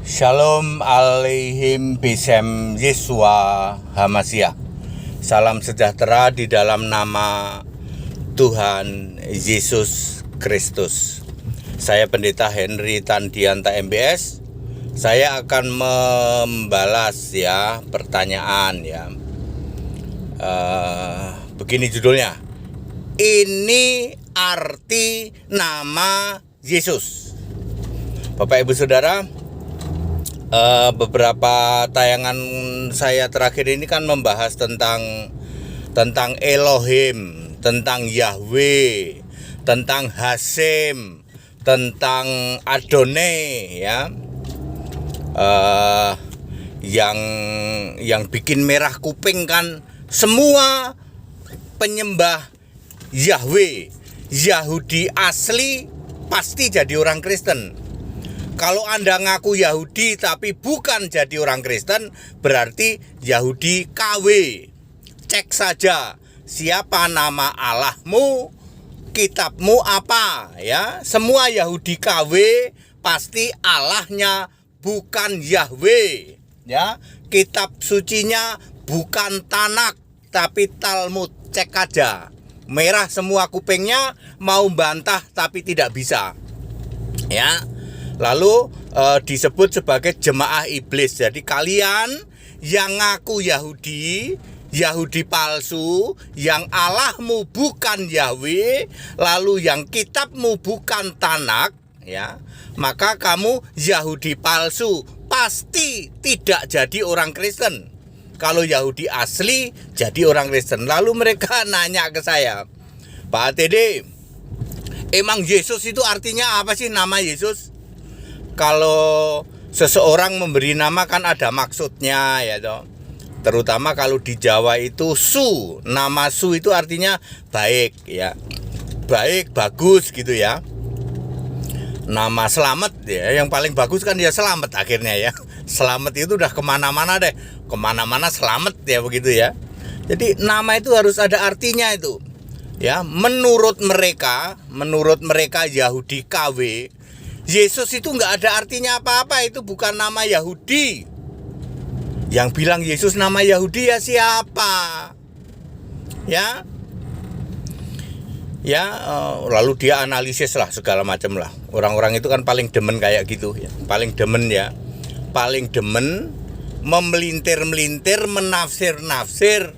Shalom alaihim bisem Yesua Hamasiah. Salam sejahtera di dalam nama Tuhan Yesus Kristus. Saya Pendeta Henry Tandianta MBS. Saya akan membalas pertanyaan begini judulnya. Ini arti nama Yesus. Bapak Ibu Saudara, beberapa tayangan saya terakhir ini kan membahas tentang Elohim, tentang Yahweh, tentang Hashem, tentang Adonai yang bikin merah kuping kan semua penyembah Yahweh. Yahudi asli pasti jadi orang Kristen. Kalau Anda ngaku Yahudi tapi bukan jadi orang Kristen, berarti Yahudi KW. Cek saja siapa nama Allahmu, kitabmu apa Semua Yahudi KW pasti Allahnya bukan Yahweh Kitab sucinya bukan Tanak tapi Talmud. Cek aja. Merah semua kupingnya, mau bantah tapi tidak bisa. Lalu disebut sebagai jemaah iblis. Jadi kalian yang ngaku Yahudi palsu, yang Allahmu bukan Yahweh, lalu yang kitabmu bukan Tanak, maka kamu Yahudi palsu, pasti tidak jadi orang Kristen. Kalau Yahudi asli jadi orang Kristen. Lalu mereka nanya ke saya, Pak ATD, emang Yesus itu artinya apa sih nama Yesus? Kalau seseorang memberi nama kan ada maksudnya Terutama kalau di Jawa itu Su. Nama Su itu artinya baik Baik, bagus gitu Nama Selamat yang paling bagus kan Selamat akhirnya Selamat itu udah kemana-mana deh. Kemana-mana selamat begitu Jadi nama itu harus ada artinya itu Menurut mereka Yahudi KW, Yesus itu nggak ada artinya apa-apa. Itu bukan nama Yahudi. Yang bilang Yesus nama Yahudi siapa? Lalu dia analisis lah segala macam lah. Orang-orang itu kan paling demen kayak gitu Paling demen memelintir-melintir, menafsir-nafsir,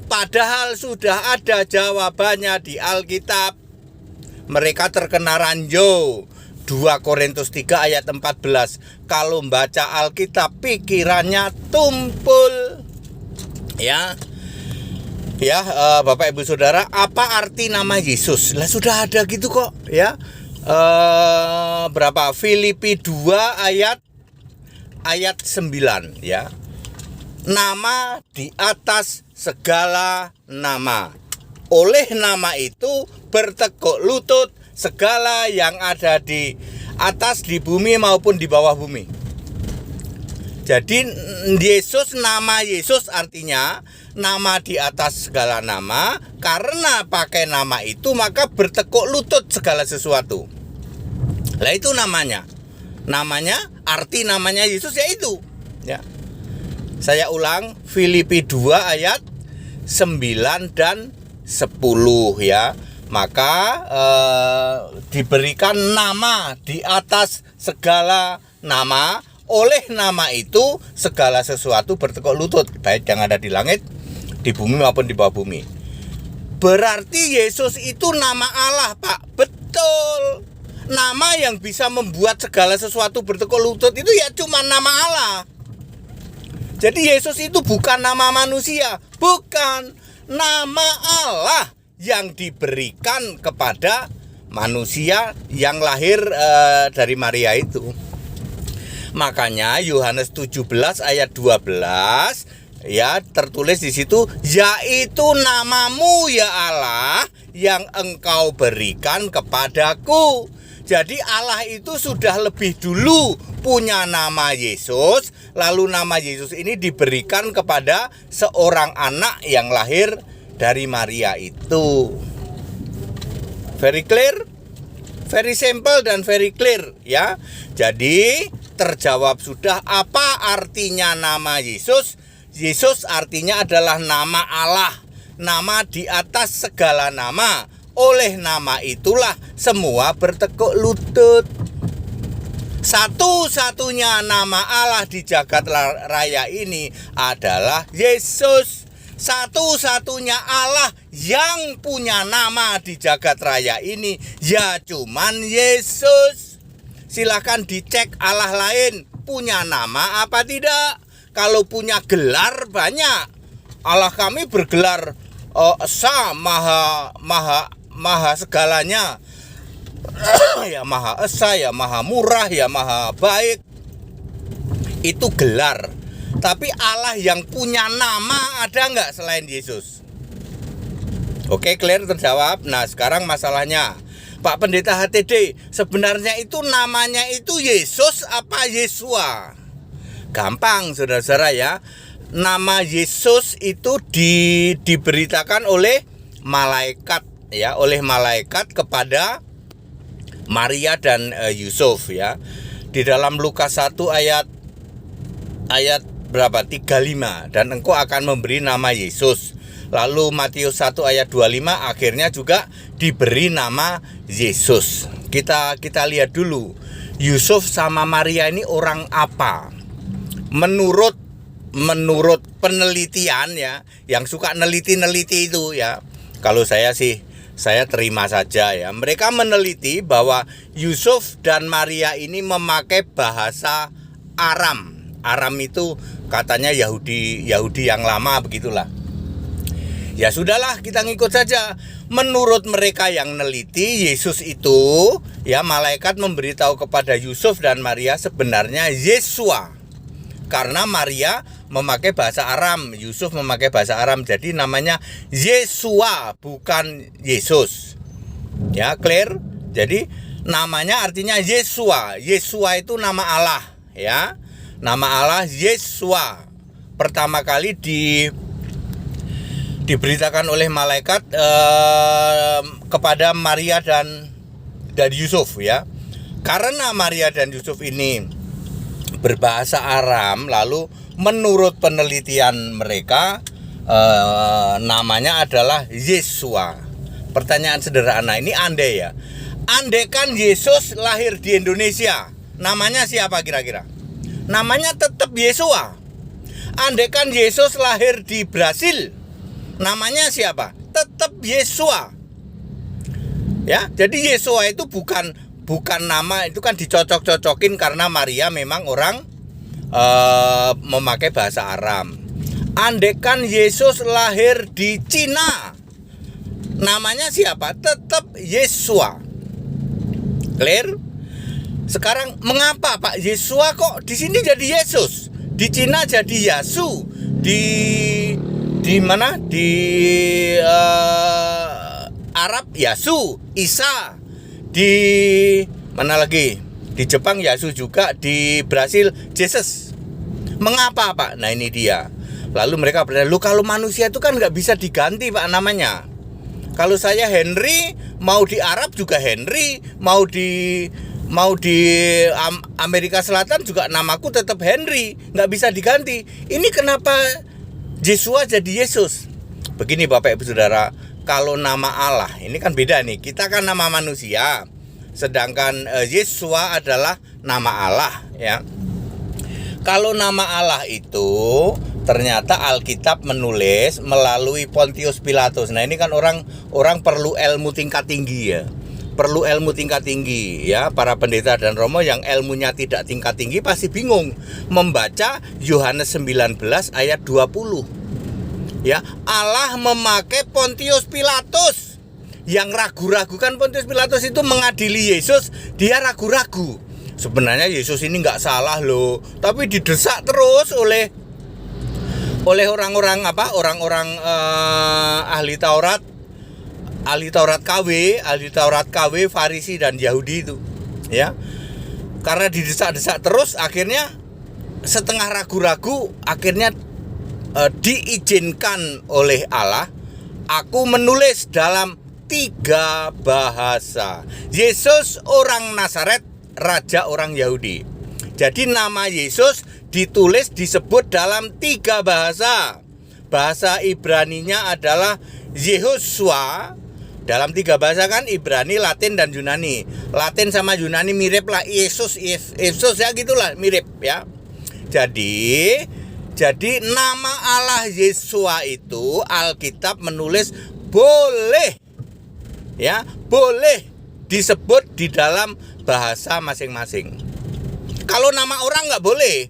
padahal sudah ada jawabannya di Alkitab. Mereka terkena ranjau. 2 Korintus 3 ayat 14. Kalau baca Alkitab pikirannya tumpul. Bapak Ibu Saudara, apa arti nama Yesus? Lah sudah ada gitu kok berapa? Filipi 2 ayat 9 Nama di atas segala nama. Oleh nama itu bertekuk lutut segala yang ada di atas, di bumi maupun di bawah bumi. Jadi nama Yesus artinya nama di atas segala nama. Karena pakai nama itu maka bertekuk lutut segala sesuatu. Lah itu namanya. Arti namanya Yesus itu. Saya ulang, Filipi 2 ayat 9 dan 10 Maka diberikan nama di atas segala nama. Oleh nama itu segala sesuatu bertekuk lutut, baik yang ada di langit, di bumi maupun di bawah bumi. Berarti Yesus itu nama Allah, Pak. Betul. Nama yang bisa membuat segala sesuatu bertekuk lutut itu cuma nama Allah. Jadi Yesus itu bukan nama manusia, bukan. Nama Allah yang diberikan kepada manusia yang lahir dari Maria itu. Makanya Yohanes 17 ayat 12 tertulis di situ, yaitu namamu ya Allah yang engkau berikan kepadaku. Jadi Allah itu sudah lebih dulu punya nama Yesus. Lalu nama Yesus ini diberikan kepada seorang anak yang lahir dari Maria itu. Very clear? Very simple dan very clear Jadi terjawab sudah apa artinya nama Yesus. Yesus artinya adalah nama Allah, nama di atas segala nama. Oleh nama itulah semua bertekuk lutut. Satu-satunya nama Allah di jagat raya ini adalah Yesus. Satu-satunya Allah yang punya nama di jagat raya ini ya cuman Yesus. Silahkan dicek Allah lain punya nama apa tidak. Kalau punya gelar banyak. Allah kami bergelar Esa, maha segalanya. Ya maha esa, ya maha murah, ya maha baik. Itu gelar. Tapi Allah yang punya nama ada nggak selain Yesus? Oke, clear, terjawab. Nah, sekarang masalahnya, Pak Pendeta HTD, sebenarnya itu namanya itu Yesus apa Yesua? Gampang, saudara-saudara ya. Nama Yesus itu diberitakan oleh malaikat ya, oleh malaikat kepada Maria dan Yusuf ya. Di dalam Lukas 1 ayat berapa? 35. Dan engkau akan memberi nama Yesus. Lalu Matius 1 ayat 25 akhirnya juga diberi nama Yesus. Kita lihat dulu. Yusuf sama Maria ini orang apa? Menurut penelitian ya, yang suka neliti itu ya. Kalau saya terima saja ya. Mereka meneliti bahwa Yusuf dan Maria ini memakai bahasa Aram. Aram itu katanya Yahudi yang lama begitulah. Ya sudahlah, kita ngikut saja. Menurut mereka yang neliti, Yesus itu ya, malaikat memberitahu kepada Yusuf dan Maria sebenarnya Yesua. Karena Maria memakai bahasa Aram, Yusuf memakai bahasa Aram, jadi namanya Yesua bukan Yesus. Ya, clear? Jadi namanya artinya Yesua. Yesua itu nama Allah ya. Nama Allah Yesua. Pertama kali diberitakan oleh malaikat kepada Maria dan Yusuf ya. Karena Maria dan Yusuf ini berbahasa Aram, lalu menurut penelitian mereka namanya adalah Yesua. Pertanyaan sederhana ini, andai ya, andaikan Yesus lahir di Indonesia, namanya siapa kira-kira? Namanya tetap Yesua. Andaikan Yesus lahir di Brasil, namanya siapa? Tetap Yesua. Ya, jadi Yesua itu bukan nama, itu kan dicocok-cocokin karena Maria memang orang memakai bahasa Aram. Andaikan Yesus lahir di Cina, namanya siapa? Tetap Yesua. Clear? Sekarang mengapa Pak Yesua kok di sini jadi Yesus? Di Cina jadi Yasu, di mana? Di Arab Yasu, Isa. Di mana lagi? Di Jepang Yasu juga, di Brasil Jesus. Mengapa Pak? Nah ini dia. Lalu mereka bertanya, lu kalau manusia itu kan nggak bisa diganti Pak namanya. Kalau saya Henry, mau di Arab juga Henry, mau di Amerika Selatan juga namaku tetap Henry, nggak bisa diganti. Ini kenapa Yesua jadi Yesus? Begini Bapak Ibu Saudara, kalau nama Allah ini kan beda nih. Kita kan nama manusia, sedangkan Yesua adalah nama Allah ya. Kalau nama Allah itu ternyata Alkitab menulis melalui Pontius Pilatus. Nah, ini kan orang perlu ilmu tingkat tinggi ya. Perlu ilmu tingkat tinggi ya. Para pendeta dan romo yang ilmunya tidak tingkat tinggi pasti bingung membaca Yohanes 19 ayat 20. Ya, Allah memakai Pontius Pilatus. Yang ragu-ragu kan Pontius Pilatus itu mengadili Yesus, dia ragu-ragu. Sebenarnya Yesus ini nggak salah loh, tapi didesak terus oleh orang-orang ahli Taurat KW, Farisi dan Yahudi itu, ya. Karena didesak-desak terus, akhirnya setengah ragu-ragu, akhirnya diizinkan oleh Allah, aku menulis dalam 3 bahasa. Yesus orang Nazaret, raja orang Yahudi. Jadi nama Yesus ditulis disebut dalam 3 bahasa. Bahasa Ibraninya adalah Yehoshua. Dalam 3 bahasa kan, Ibrani, Latin, dan Yunani. Latin sama Yunani mirip lah, Yesus ya gitulah, mirip ya. Jadi nama Allah Yeshua itu Alkitab menulis boleh ya, boleh disebut di dalam bahasa masing-masing. Kalau nama orang nggak boleh.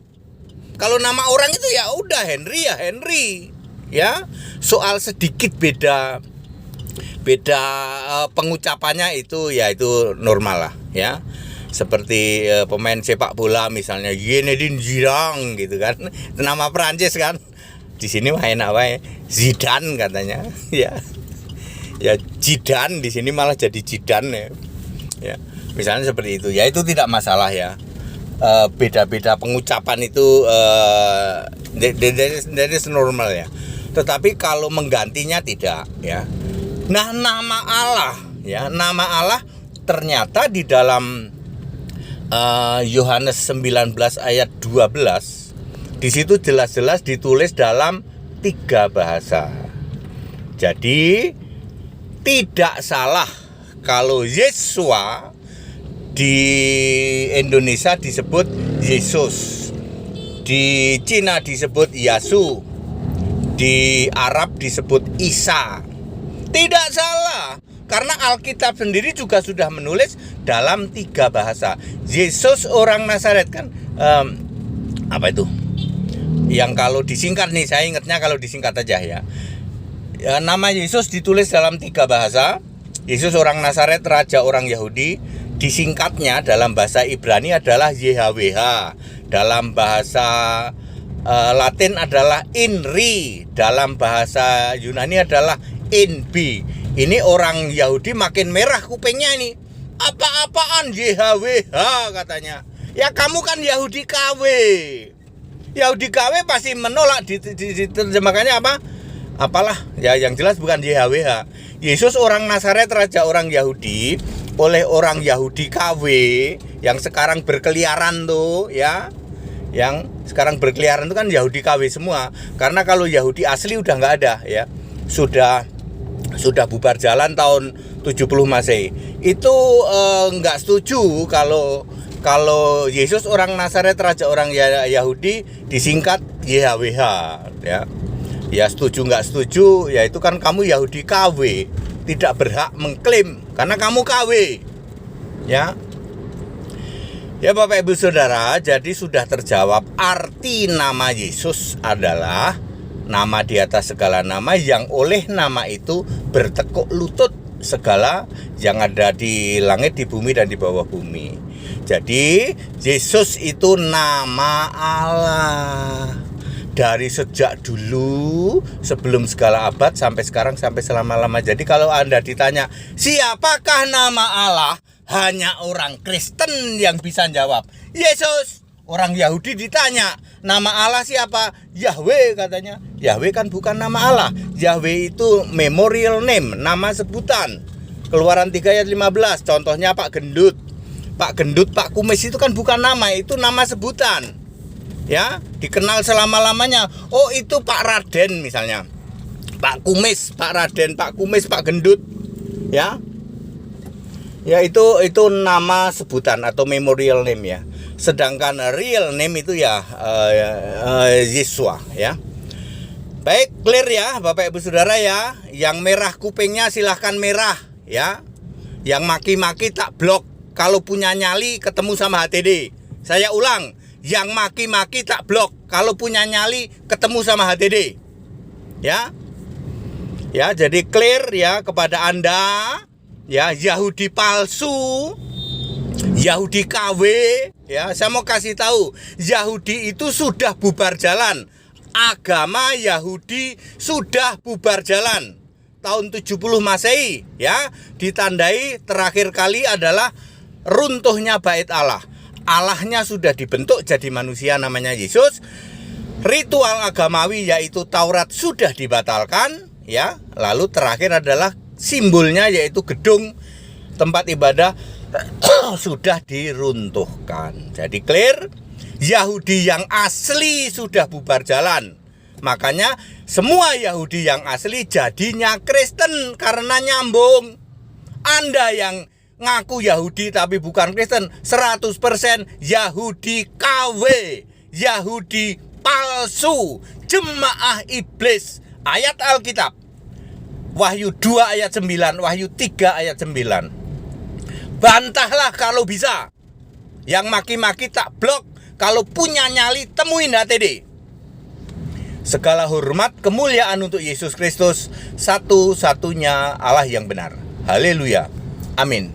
Kalau nama orang itu ya udah Henry ya. Soal sedikit beda pengucapannya itu ya itu normal lah ya. Seperti pemain sepak bola misalnya Zinedine Zidane gitu kan. Itu nama Perancis kan. Di sini main apa ya? Zidane katanya ya. Ya Zidane di sini malah jadi Zidane ya. Ya, misalnya seperti itu. Ya itu tidak masalah ya. Beda-beda pengucapan itu that is normal ya. Tetapi kalau menggantinya tidak ya. Nah, nama Allah ya, nama Allah ternyata di dalam Yohanes 19 ayat 12 di situ jelas-jelas ditulis dalam 3 bahasa. Jadi tidak salah kalau Yeshua di Indonesia disebut Yesus, di Cina disebut Yasu, di Arab disebut Isa. Tidak salah, karena Alkitab sendiri juga sudah menulis dalam 3 bahasa. Yesus orang Nazaret kan apa itu? Yang kalau disingkat nih, saya ingatnya kalau disingkat aja ya. Nama Yesus ditulis dalam 3 bahasa. Yesus orang Nazaret, raja orang Yahudi. Disingkatnya dalam bahasa Ibrani adalah YHWH. Dalam bahasa Latin adalah INRI. Dalam bahasa Yunani adalah INBI. Ini orang Yahudi makin merah kupingnya ini. Apa-apaan YHWH katanya. Ya kamu kan Yahudi KW. Yahudi KW pasti menolak diterjemahkannya apa? Apalah, ya yang jelas bukan YHWH. Yesus orang Nazaret, raja orang Yahudi, oleh orang Yahudi KW yang sekarang berkeliaran tuh ya. Yang sekarang berkeliaran itu kan Yahudi KW semua. Karena kalau Yahudi asli udah nggak ada ya. Sudah bubar jalan tahun 70 Masehi. Itu nggak setuju kalau Yesus orang Nazaret, raja orang Yahudi disingkat YHWH ya. Ya setuju nggak setuju, ya itu kan kamu Yahudi KW, tidak berhak mengklaim karena kamu KW. Ya. Ya Bapak Ibu Saudara, jadi sudah terjawab arti nama Yesus adalah nama di atas segala nama, yang oleh nama itu bertekuk lutut segala yang ada di langit, di bumi, dan di bawah bumi. Jadi Yesus itu nama Allah. Dari sejak dulu, sebelum segala abad sampai sekarang, sampai selama-lama. Jadi kalau Anda ditanya, siapakah nama Allah? Hanya orang Kristen yang bisa jawab, Yesus. Orang Yahudi ditanya, nama Allah siapa? Yahweh katanya. Yahweh kan bukan nama Allah. Yahweh itu memorial name, nama sebutan. Keluaran 3 ayat 15, contohnya Pak Gendut. Pak Gendut, Pak Kumis itu kan bukan nama, itu nama sebutan. Ya, dikenal selama-lamanya. Oh, itu Pak Raden misalnya. Pak Kumis, Pak Raden, Pak Kumis, Pak Gendut. Ya. Ya itu nama sebutan atau memorial name ya. Sedangkan real name itu ya Yeshua ya. Baik, clear ya Bapak Ibu Saudara ya. Yang merah kupingnya silahkan merah ya. Yang maki-maki tak blok. Kalau punya nyali ketemu sama HTD. Saya ulang, yang maki-maki tak blok. Kalau punya nyali ketemu sama HTD. Ya. Ya, jadi clear ya kepada Anda ya, Yahudi palsu, Yahudi KW ya. Saya mau kasih tahu, Yahudi itu sudah bubar jalan. Agama Yahudi sudah bubar jalan tahun 70 Masehi ya. Ditandai terakhir kali adalah runtuhnya bait Allah. Allahnya sudah dibentuk jadi manusia namanya Yesus. Ritual agamawi yaitu Taurat sudah dibatalkan ya. Lalu terakhir adalah simbolnya yaitu gedung tempat ibadah sudah diruntuhkan. Jadi clear. Yahudi yang asli sudah bubar jalan. Makanya semua Yahudi yang asli jadinya Kristen karena nyambung. Anda yang ngaku Yahudi tapi bukan Kristen, 100% Yahudi KW, Yahudi palsu, jemaah iblis. Ayat Alkitab Wahyu 2 ayat 9, Wahyu 3 ayat 9. Bantahlah kalau bisa. Yang maki-maki tak blok. Kalau punya nyali temuin HTD. Segala hormat kemuliaan untuk Yesus Kristus, satu-satunya Allah yang benar. Haleluya. Amin.